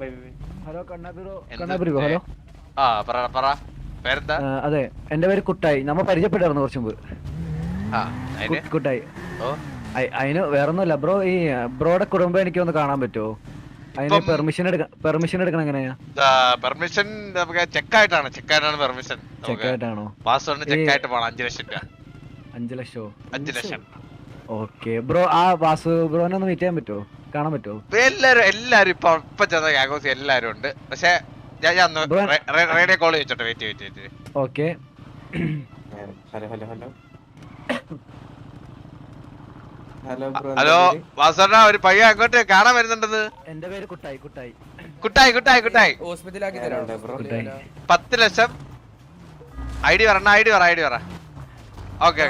Hello കണ്ണാപുരി hello. അതെ, എന്റെ പേര് കുട്ടായി. നമ്മ പരിചയപ്പെട്ടായിരുന്നു കുറച്ചു മുമ്പ്. കുട്ടായി. അതിന് വേറൊന്നുമില്ല ബ്രോ. ഈ ബ്രോയുടെ കുടുംബം എനിക്ക് ഒന്ന് കാണാൻ പറ്റുമോ? അതിന് പെർമിഷൻ എടുക്കണം എങ്ങനെയാ? പെർമിഷൻ നമുക്ക് ചെക്കായിട്ടാണ് പെർമിഷൻ. ചെക്കായിട്ടാണോ? പാസ്വേഡിന് ചെക്കായിട്ട് പോണം. 5 ലക്ഷം രൂപ. 5 ലക്ഷോ? 5 ലക്ഷം. Okay bro. ആ വാസു ബ്രോനെ ഒന്ന് മീറ്റ് ചെയ്യാൻ പറ്റുമോ? കാണാൻ പറ്റുമോ? എല്ലാരും ഇപ്പൊ ചെന്ന ഗ്യാങ്കോസ് എല്ലാരും ഉണ്ട്. പക്ഷെ ഞാൻ റേഡിയോ കോൾ വെച്ചോട്ടെ. വെയിറ്റ്. ഓക്കെ. ഹലോ വാസണ്ണ, ഒരു പയ്യ അങ്ങോട്ട് കാണാൻ വരുന്നുണ്ടെന്ന്. എന്റെ പേര് കുട്ടായി. ഹോസ്പിറ്റലാക്കി തരാം. 10 ലക്ഷം. ഐഡി പറ. ഓക്കെ.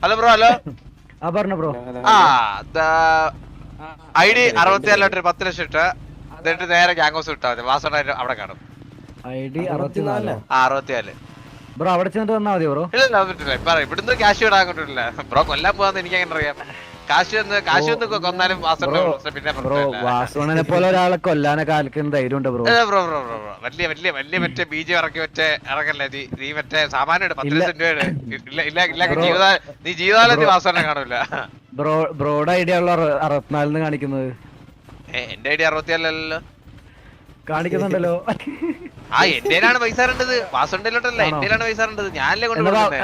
Hello bro. ആ പറഞ്ഞോ ബ്രോ. ഐഡി 64 10 ലക്ഷം ഇട്ട് എന്നിട്ട് നേരെ ഗ്യാങ്കോസ് വിട്ടാ മതി. വാസണ്ണ അവിടെ കാണും. ഐഡി 64. 64 ബ്രോ അവിടെ ചെന്നിട്ട് വന്നാ മതി ബ്രോ. ഇല്ല പറ. ഇവിടുന്ന് ക്യാഷ് വിടാൻ കൊണ്ടില്ല ബ്രോ. കൊല്ലാൻ പോവാന്ന് എനിക്ക് എങ്ങനെ അറിയാം? കാശ് കൊന്നാലും പിന്നെ ബ്രോ വാസുവിനെ പോലെ ഒരാളെ കൊല്ലാനെ കാലിക്കുന്ന ധൈര്യമുണ്ട് ബ്രോ. വലിയ മറ്റേ ബീജ് ഇറക്കി വെച്ചേ ഇറക്കല്ലേ നീ മറ്റേ സാമാനം 10 ലക്ഷം രൂപ. നീ ജീവിതകാലത്ത് വാസുവിനെ കാണൂല. ബ്രോയുടെ ഐഡിയ ഉള്ള 64 കാണിക്കുന്നത്. എന്റെ ഐഡിയ 64 അല്ലല്ലോ കാണിക്കുന്നുണ്ടല്ലോ. എന്റെയിലാണ് പൈസ ഇടേണ്ടത്. വാസുണ്ടല്ലോട്ടല്ല, എന്റെയിലാണ് പൈസ ഇടേണ്ടത്. ഞാനല്ലേ കൊണ്ടുപോകുന്നത്.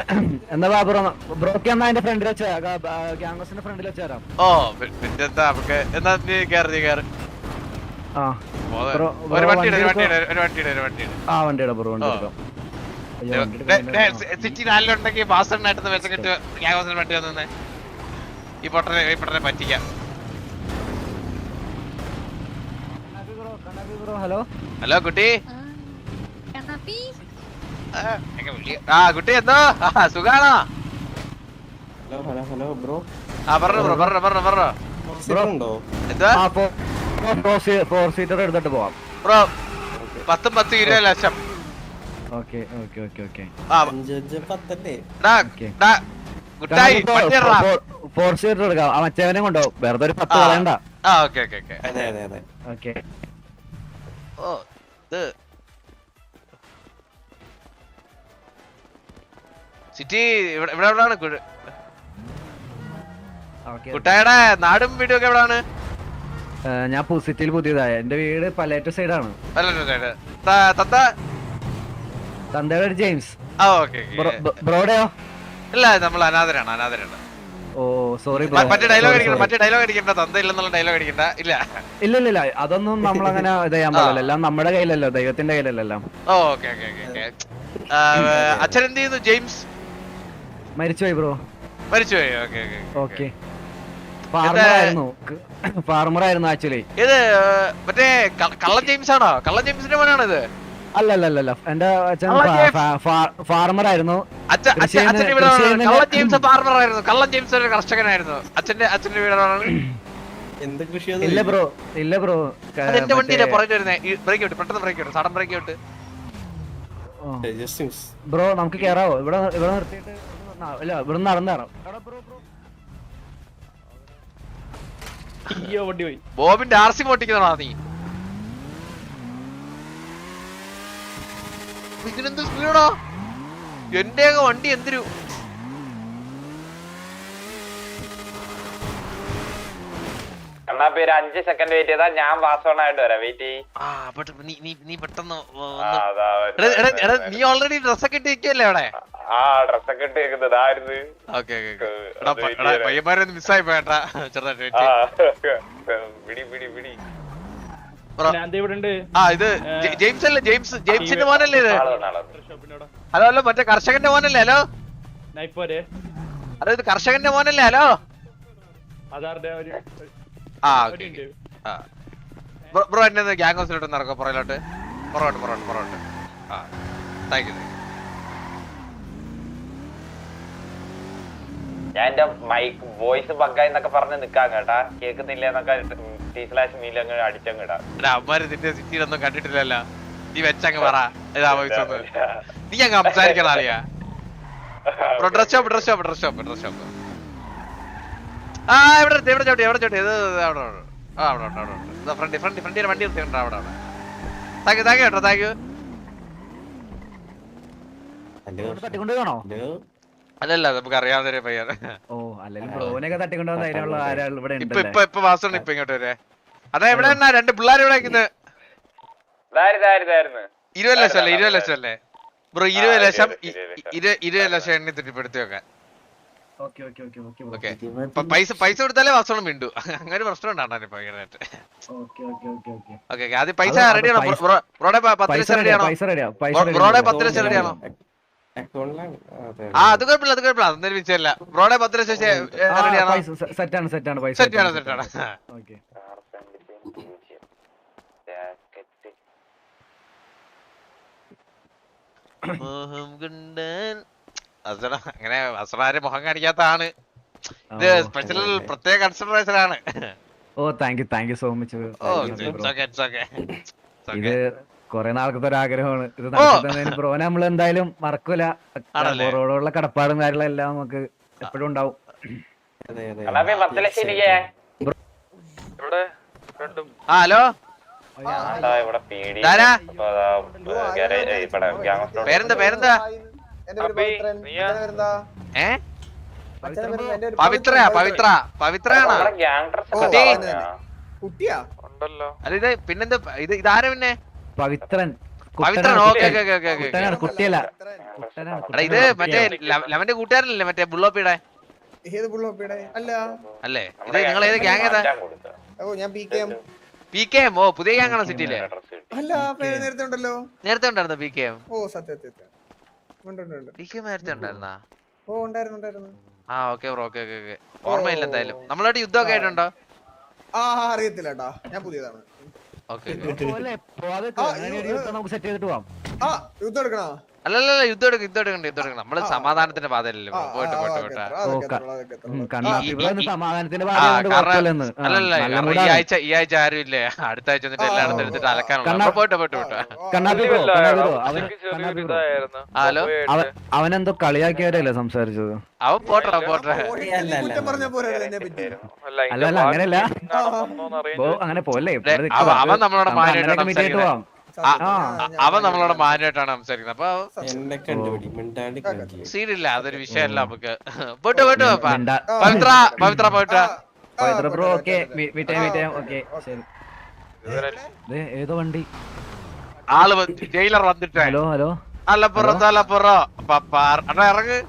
ഫ്രണ്ടിൽ വെച്ചാരാം. ഓ പിന്നെന്താ നമുക്ക്. എന്നാ നീ കേറി ഒരു വണ്ടിയുടെ ആ വണ്ടിയുടെ ബ്രോ. സിറ്റി 4 വാസണ്ണായിട്ട് വെച്ചിട്ട് ഗ്യാങ്സിന് വണ്ടി വന്നേ. ഈ പൊട്ടനെ പറ്റിക്കാം. ഹലോ കുട്ടി. കുട്ടി എന്തോ സുഖാണോ? പറഞ്ഞോ. എന്താ ഫോർ സീറ്റർ എടുത്തിട്ട് പോവാം ബ്രോ. 10-20 ലക്ഷം. ഫോർ സീറ്റർ എടുക്കാം. ആ മച്ചവനെ കൊണ്ടോ വെറുതെ ഒരു 10 കളയണ്ട. ഓക്കെ. സിറ്റി എവിടെയാണ് കുട്ടായുടെ നാടും വീടും ഒക്കെ എവിടെയാണ്? ഞാൻ സിറ്റിയിൽ പുതിയതായ. എന്റെ വീട് പലേറ്റ സൈഡാണ്. തന്തയുടെ ഒരു ജെയിംസ്. ബ്രോഡയോ? ഇല്ല, നമ്മൾ അനാഥരാണ്. ഓ സോറി. മറ്റേ ഡയലോഗ് അടിക്കണ്ട. തന്ത ഇല്ലെന്നുള്ള ഡയലോഗ് അടിക്കണ്ട. ഇല്ല അതൊന്നും നമ്മളങ്ങനെ ഇത് ചെയ്യാൻ പാടില്ല. എല്ലാം നമ്മുടെ കയ്യിലല്ലോ, ദൈവത്തിന്റെ കയ്യിലല്ലോ എല്ലാം. അച്ഛൻ എന്ത് ചെയ്യുന്നു? ജെയിംസ് മരിച്ചുപോയി ബ്രോ. ഓക്കെ. ഫാർമർ ആയിരുന്നു ആക്ച്വലി. ഇത് മറ്റേ കള്ളൻ ജെയിംസ് ആണോ? കള്ളൻ ജെയിംസിന്റെ മോനാണ് ഇത്? അല്ലല്ല, എന്റെ അച്ഛൻ ഫാർമർ ആയിരുന്നു. കള്ളൻ ജെയിംസ് ഫാർമർ ആയിരുന്നു. കള്ളൻ ജെയിംസ് ഒരു കർഷകനായിരുന്നു. അച്ഛന്റെ വീടാണ്. ഇല്ല ബ്രോ. എന്റെ വണ്ടിയിലെ പുറകെ വരുന്നേ. ബ്രേക്ക് വിട്ട്, പെട്ടെന്ന് ബ്രേക്ക് വിട്ട്, സഡൻ ബ്രേക്ക് വിട്ട്. ബ്രോ നമുക്ക് കേറാവോ? ഇവിടെ നിർത്തിയിട്ട് ഇവിടെ നടന്നേറാം. ബോബിന്റെ RC പൊട്ടിക്കുന്നതാ നീ. ഇതിനെന്ത് സ്പീഡോ? എന്റെ വണ്ടി എന്തൊരു എന്നാ പേര് 5 സെക്കൻഡ് വെയിറ്റ് ചെയ്താ ഞാൻ വാസോണായിട്ട് വരാം. വെയിറ്റ് നീ പെട്ടെന്ന് നീ ഓൾറെഡി ഡ്രസ്സൊക്കെ ഇട്ടിരിക്കല്ലേ അവിടെ? ഡ്രസ്സൊക്കെ ഇട്ടിരിക്കുന്നത്. പയ്യന്മാരൊന്ന് മിസ്സായി പോയേട്ടാ ചെറുതായിട്ട്. ഇത് ജെയിംസ് അല്ലേ? ജെയിംസിന്റെ മോനല്ലേ ഇത്? ഹലോ മറ്റേ കർഷകന്റെ മോനല്ലേ? ഹലോ ഇത് കർഷകന്റെ മോനല്ലേ? ഹലോ ബ്രോ എന്നെ ഗ്യാങ് ഹൗസിലോട്ട് നടക്കോ? പുറകിലോട്ട്. Thank you. ഞാൻ എന്റെ മൈക്ക് വോയിസ് ബഗ്ഗായി എന്നൊക്കെ പറഞ്ഞ് നിക്കാൻ കേട്ടാ. കേൾക്കുന്നില്ല എന്നൊക്കെ /നീലങ്ങ് അടിച്ചങ്ങ് ഇടാം. അവന്മാര് നിന്റെ സിറ്റിയിലൊന്നും കണ്ടിട്ടില്ലല്ലോ. നീ വെച്ചങ്ങ് പറ ഏതാ വോയിസ് ഒന്ന്. നീ അങ്ങ് സംസാരിക്കണ അറിയാ. Dress shop. ഇവിടെ ചവിട്ടി. ഇത് അവിടെ ആ അവിടെ ഉണ്ട് അവിടെ ഉണ്ട് ഫ്രണ്ടിൽ വണ്ടി നിർത്തിയിട്ടുണ്ട് അവിടെ അവിടെ താങ്ക് യു കേട്ടോ താങ്ക് യു. തട്ടിക്കൊണ്ടുപോകണോ? അല്ലല്ല നമുക്ക് അറിയാവുന്ന പയ്യൻ. ഓ അല്ലെങ്കിൽ ബ്രോനൊക്കെ തട്ടിക്കൊണ്ടുവന്ന അതിനുള്ള ആരാൾ ഇവിടെ ഉണ്ട്. ഇപ്പൊ വാസുണ്ട് ഇപ്പൊ ഇങ്ങോട്ട് വരെ. അതാ എവിടെ രണ്ട് പിള്ളേർ ഇവിടെ 20 ലക്ഷം അല്ലേ ബ്രോ? 20 ലക്ഷം എണ്ണി തട്ടിപ്പെടുത്തി വെക്കാൻ. പൈസ കൊടുത്താലേ വാസോളം വീണ്ടു. അങ്ങനെ പ്രശ്നം ഉണ്ടാണ് ഇപ്പൊ ഇങ്ങനായിട്ട്. ഓക്കെ ആദ്യം പൈസ റെഡിയാണോ ബ്രോടെ? 10 ലക്ഷം റെഡിയാണോ ബ്രോടെ? 10 ലക്ഷം റെഡിയാണോ? ആ അത് കുഴപ്പമില്ല അതൊന്നും വിഷയമല്ല. ബ്രോടെ 10 ലക്ഷം റെഡിയാണോ? സെറ്റാണ്. അങ്ങനെ വസ്ത്രാരെ മുഖം കാണിക്കാത്തതാണ് ഇത്. സ്പെഷ്യൽ പ്രത്യേക കൺസിഡറേഷൻ ആണ്. ഓ താങ്ക് യു സോ മച്ച്. ഇത് കൊറേ നാളത്തെ ഒരു ആഗ്രഹമാണ്. ഇത് ബ്രോനെ നമ്മൾ എന്തായാലും മറക്കൂല. ബ്രോയോടുള്ള കടപ്പാടും കാര്യങ്ങളും എല്ലാം നമുക്ക് എപ്പോഴും ഉണ്ടാവും. ഹലോ പേരെന്താ? പവിത്രയാണോ? അല്ല ഇത് പിന്നെന്താ ഇതാരാ പിന്നെ? പവിത്രൻ. കുട്ടിയല്ല ഇത് മറ്റേ ലവന്റെ കൂട്ടുകാരനല്ലേ മറ്റേ ബുള്ളോപ്പിയുടെ? അല്ലേ ഇത് നിങ്ങൾ ഏത് ഗ്യാങ് ഏതാ? PKM. ഓ പുതിയ ഗ്യാങ് ആണോ സിറ്റിയിലെ? നേരത്തെ ഉണ്ടായിരുന്നോ PKM? PKM നേരത്തെ ഉണ്ടായിരുന്നാ? ആ ഓക്കെ ബ്രോ ഓക്കെ ഓർമ്മയില്ല എന്തായാലും. നമ്മളോട് യുദ്ധമൊക്കെ ആയിട്ടുണ്ടോ? അറിയത്തില്ല ഞാൻ പുതിയതാണ്. നമുക്ക് സെറ്റ് ചെയ്തിട്ട് പോവാം. അല്ലല്ല യുദ്ധം എടുക്കണം. നമ്മള് സമാധാനത്തിന്റെ പാതയല്ലേ പോയിട്ട്. അല്ലല്ല ഈ ആഴ്ച ആരും ഇല്ലേ? അടുത്ത ആഴ്ച വന്നിട്ട് എല്ലായിടത്തും എടുത്തിട്ട് അലക്കാനുള്ള. പോയിട്ട് ഹലോ അവനെന്തോ കളിയാക്കിയവരല്ലേ സംസാരിച്ചത്? അവൻ പോട്ടെ. അല്ല അങ്ങനെയല്ല, അങ്ങനെ പോലെ അവൻ നമ്മളോട് മാനായിട്ടാണ് സംസാരിക്കുന്നത്. അപ്പൊ സീനില്ല, അതൊരു വിഷയമല്ല നമുക്ക്. പോയിട്ട് പവിത്ര ബ്രോ. ഓക്കെ ഓക്കെ ശരി. ഏതോ വണ്ടി ആള് ജയിലർ വന്നിട്ട്. ഹലോ അണ്ണാ ഇറങ്ങ്.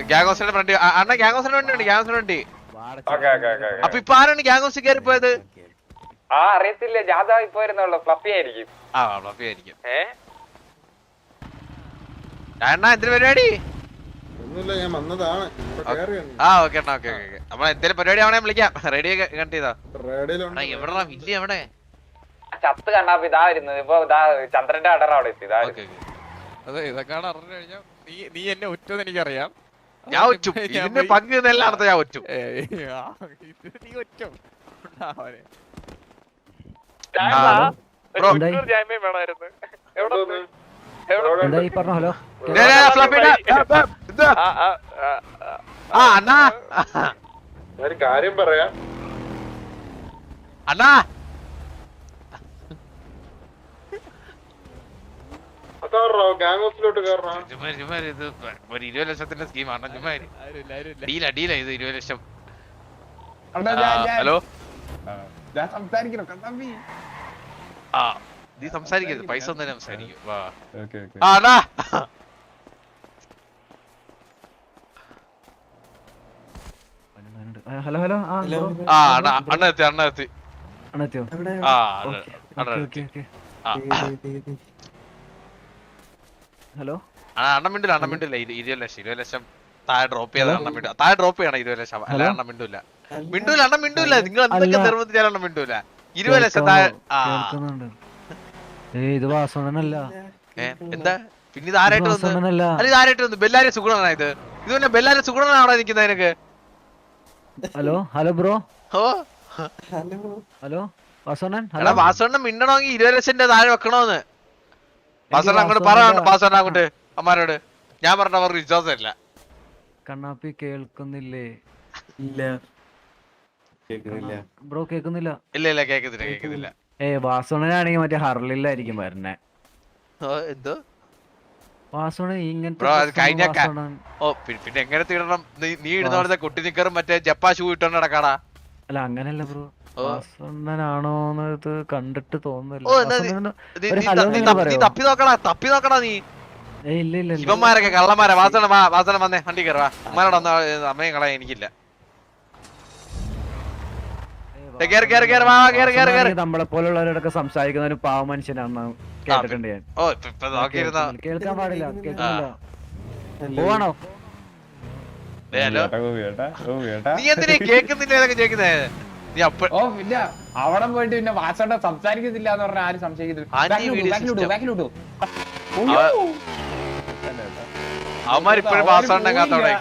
ഗ്യാങ് ഹൗസിന്റെ ഫ്രണ്ട് അണ്ണ ഗ്യാങ് ഹൗസിന്റെ വണ്ടി. അപ്പൊ ഇപ്പൊ ആരാണ് ഗ്യാങ് ഹൗസിൽ കയറി പോയത്? അറിയത്തില്ല. ജാഥ ഇപ്പൊ വരുന്നുള്ളൂ. ഫ്ലഫി ആയിരിക്കും. അണ്ണാ എന്തിനു പരിപാടി? ഓക്കെ നമ്മളെ എന്തേലും പരിപാടി ആവണേ വിളിക്കാം. റെഡി കണ്ട് ചെയ്തോ? എവിടെടാ വില്ല? എവിടെ ചത്ത് കണ്ണാപ്പി ഇതാ വരുന്നത്. ഇപ്പൊ ചന്ദ്രന്റെ അടർ അവിടെ എത്തി. അതെ ഇതൊക്കെയാണ് അറിഞ്ഞു കഴിഞ്ഞാൽ നീ എന്നെ ഒറ്റന്ന് എനിക്കറിയാം. ഞാൻ ഒറ്റ പങ്ക് എല്ലായിടത്തും ഞാൻ ഒറ്റ. ഒരു കാര്യം പറയാം അണ്ണാ. ഇത് ഒരു 20 ലക്ഷത്തിന്റെ സ്കീമാണ്. ഡീല ഇത് 20 ലക്ഷം. ഹലോ നീ സംസാരിക്കരുത്. പൈസ ഒന്നും സംസാരിക്കും. ഹലോ അണ്ണ എത്തി. ഹലോ അണ്ണ മിണ്ടില്ല. 20 ലക്ഷം താഴെ ഡ്രോപ്പ് ചെയ്യണം. 20 ലക്ഷം. അല്ല അണ്ണ മിണ്ടൂല. നിങ്ങൾ എന്തൊക്കെ നിർബന്ധിച്ചാലും അണ്ണ മിണ്ടൂല. 20 ലക്ഷം താഴെ. ഇത് വാസവനല്ല. എന്താ പിന്നെ ഇത് ആരായിട്ട് വന്നു? ബെല്ലാരി സുഗുണനാ ഇത് പിന്നെ ബെല്ലാരി സുഗുണനാണോ നിൽക്കുന്നത് നിനക്ക്? Hello bro. വാസവണ്ണൻ മിണ്ടണമെങ്കിൽ 20 ലക്ഷം താഴെ വെക്കണോന്ന് വാസവണ്ണൻ അങ്ങോട്ട് പറയണ്ട. വാസവണ്ണൻ അങ്ങോട്ട് അമ്മാരോട് ഞാൻ പറഞ്ഞ അവർക്ക് വിശ്വാസമില്ല. കണ്ണാപ്പി കേൾക്കുന്നില്ലേ? ഇല്ല കേക്കുന്നില്ല. ബ്രോ കേൾക്കുന്നില്ല? ഇല്ല കേക്കുന്നില്ല. വാസുണനാണെങ്കിൽ മറ്റേ ഹർലിലായിരിക്കും വരണേ. എന്തോ വാസുണ ഇങ്ങനത്തെ പിന്നെ എങ്ങനെ തീരണം? നീ ഇടുന്ന പോലത്തെ കുട്ടി നിക്കറും മറ്റേ ജപ്പാ ഷൂ ഇട്ടോണ്ട് നടക്കാടാ. അല്ല അങ്ങനല്ല ബ്രോ, വാസുണ്ണനാണോന്നത് കണ്ടിട്ട് തോന്നുന്നില്ല. തപ്പി നോക്കടാ നീ. ഇല്ല ഇവന്മാരൊക്കെ കള്ളന്മാരാ. വാസന വന്നേ, വണ്ടി കയറുവാ. അമ്മയോട് അമ്മയും കളയാൻ എനിക്കില്ല. നമ്മളെ പോലുള്ളവരോടൊക്കെ സംസാരിക്കുന്ന ഒരു പാവ മനുഷ്യനാണ് കേട്ടിട്ടുണ്ട് ഞാൻ. കേൾക്കാൻ പാടില്ല, കേൾക്കുന്നില്ല. പോവാണോ? നീ എന്തിനാ കേൾക്കുന്നില്ല ചോദിക്കുന്നേ? നീ പിന്നെ അവിടെ പോയിട്ട് പിന്നെ വാസോണ്ട സംസാരിക്കുന്നില്ല എന്ന് പറഞ്ഞാൽ ആരും സംശയിക്കുന്നില്ല. അവന്മാരിപ്പോഴും വാസോണ്ടങ്ങാത്തോടെ